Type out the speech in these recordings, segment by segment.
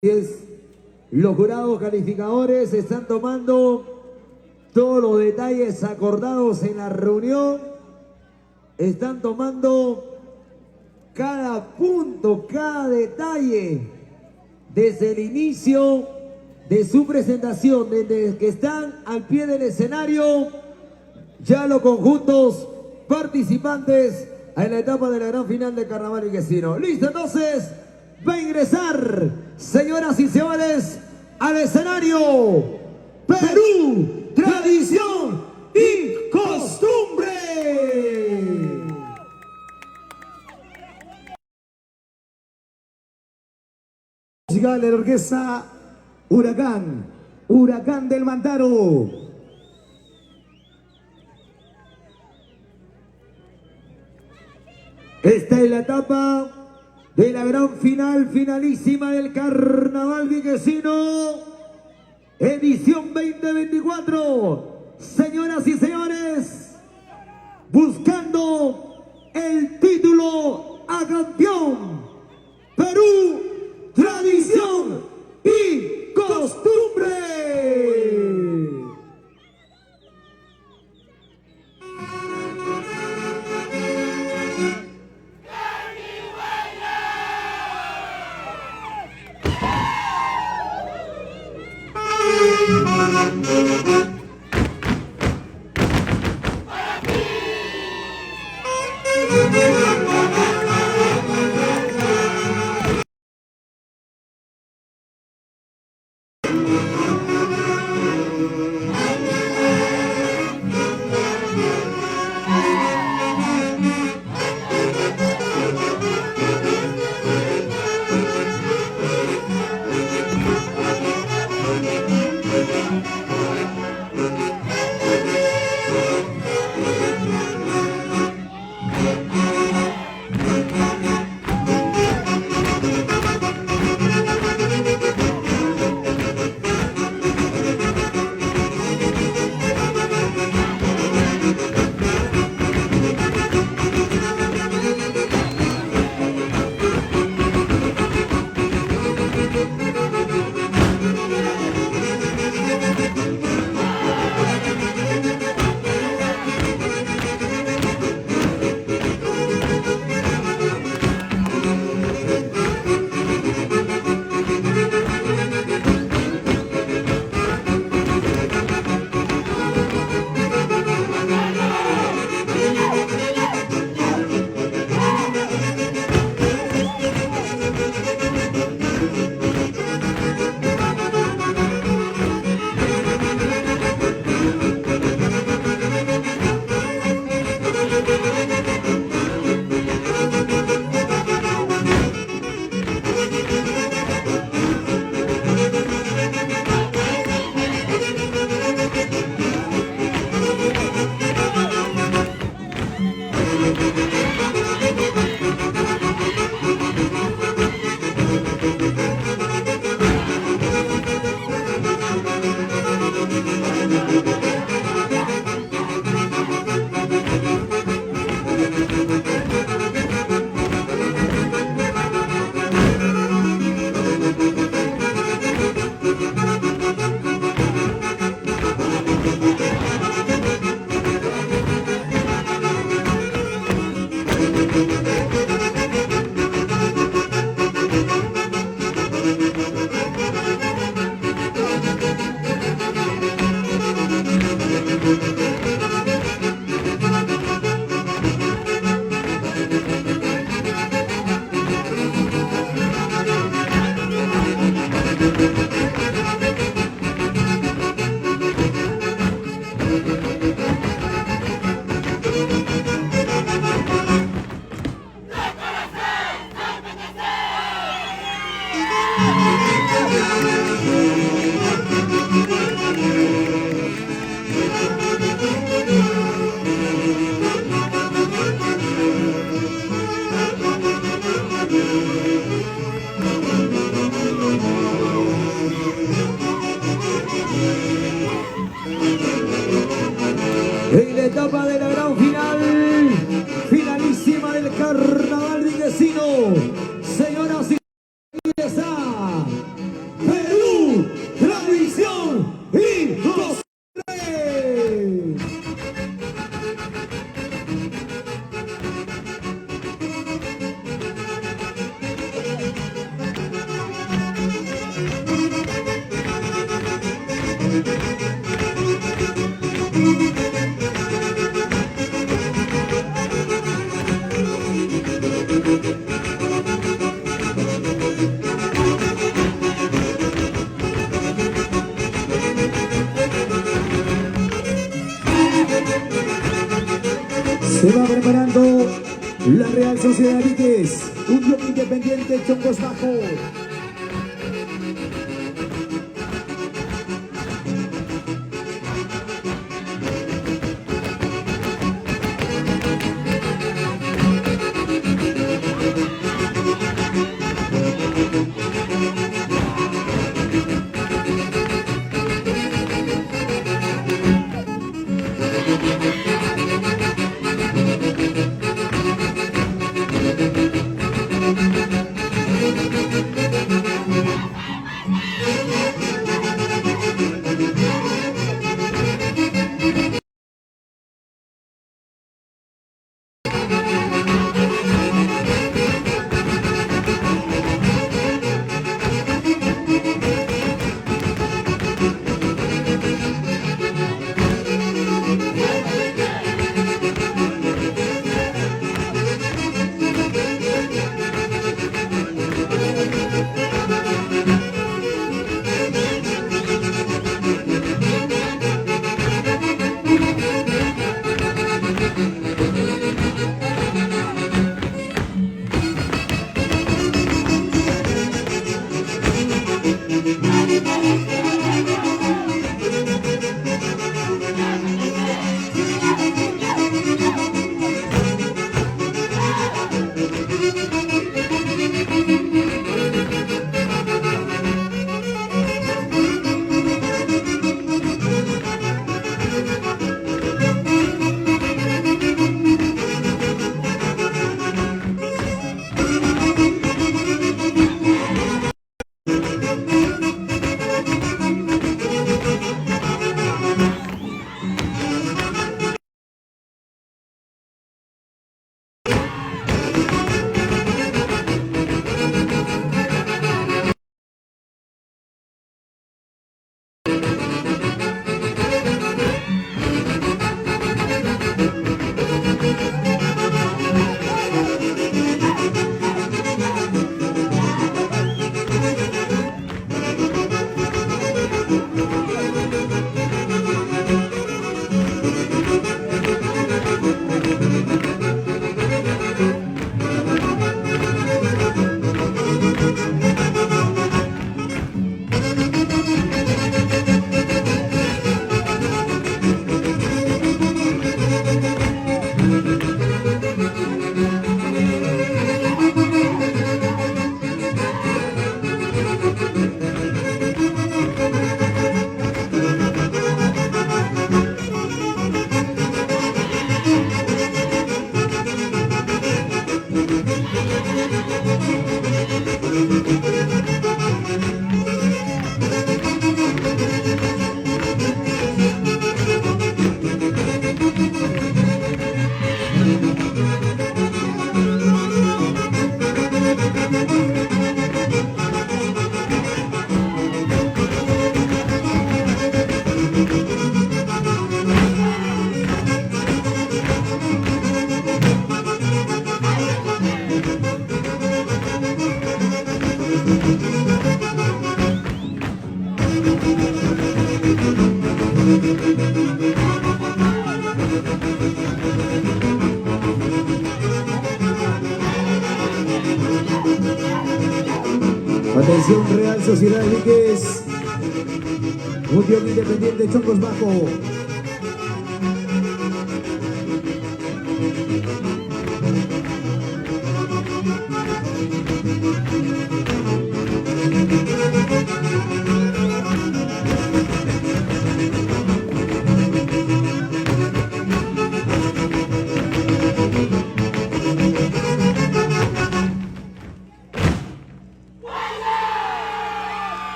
Los jurados calificadores están tomando todos los detalles acordados en la reunión. Están tomando cada punto, cada detalle desde el inicio de su presentación, desde que están al pie del escenario. Ya los conjuntos participantes en la etapa de la gran final de Carnaval Viguesino. Listo, entonces va a ingresar, señoras y señores, al escenario Perú, tradición y costumbre. Musical de la orquesta Huracán, Huracán del Mantaro. Esta es la etapa de la gran final, finalísima del Carnaval Viguesino, edición 2024. Señoras y señores, buscando el título a campeón, Perú, tradición y costumbre. En la etapa de la gran final, finalísima del Carnaval Viguesino, señoras y señores, Se va preparando la Real Sociedad de Iquiques, Unión Independiente Chongos Bajo. Atención, Real Sociedad de Iquiques, Unión Independiente Chongos Bajo.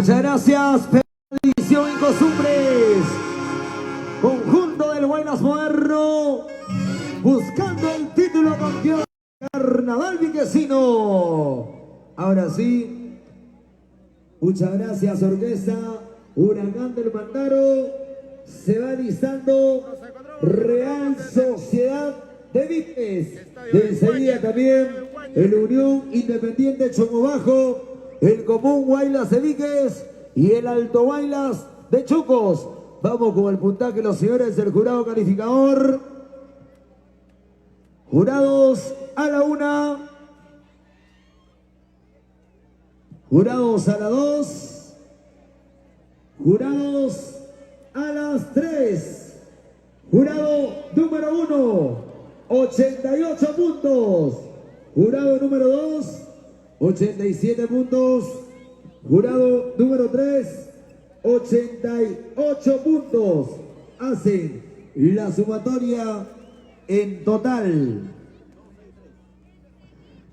Muchas gracias, Tradición y Costumbres. Conjunto del Guaylas Moderno, buscando el título campeón Carnaval Viquesino. Ahora sí, muchas gracias, orquesta Huracán del Mandaro. Se va listando Real Sociedad de Viques. De enseguida también el Unión Independiente Chomo Bajo, el Común Guaylas de Viques y el Alto Guaylas de Chucos. Vamos con el puntaje, los señores del jurado calificador. Jurados a la 1, jurados a la 2, jurados a las 3. Jurado número 1, 88 puntos. Jurado número 2, 87 puntos. Jurado número 3, 88 puntos. Hacen la sumatoria en total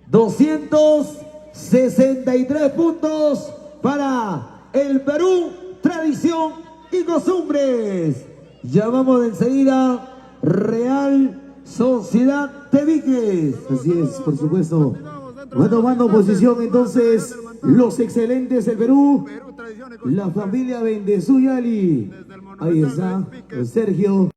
263 puntos para el Perú, Tradición y Costumbres. Llamamos de enseguida Real Sociedad de Viques. Así es, por supuesto. Va tomando posición entonces los excelentes del Perú, la familia Bendezuyali. Ahí está, Sergio.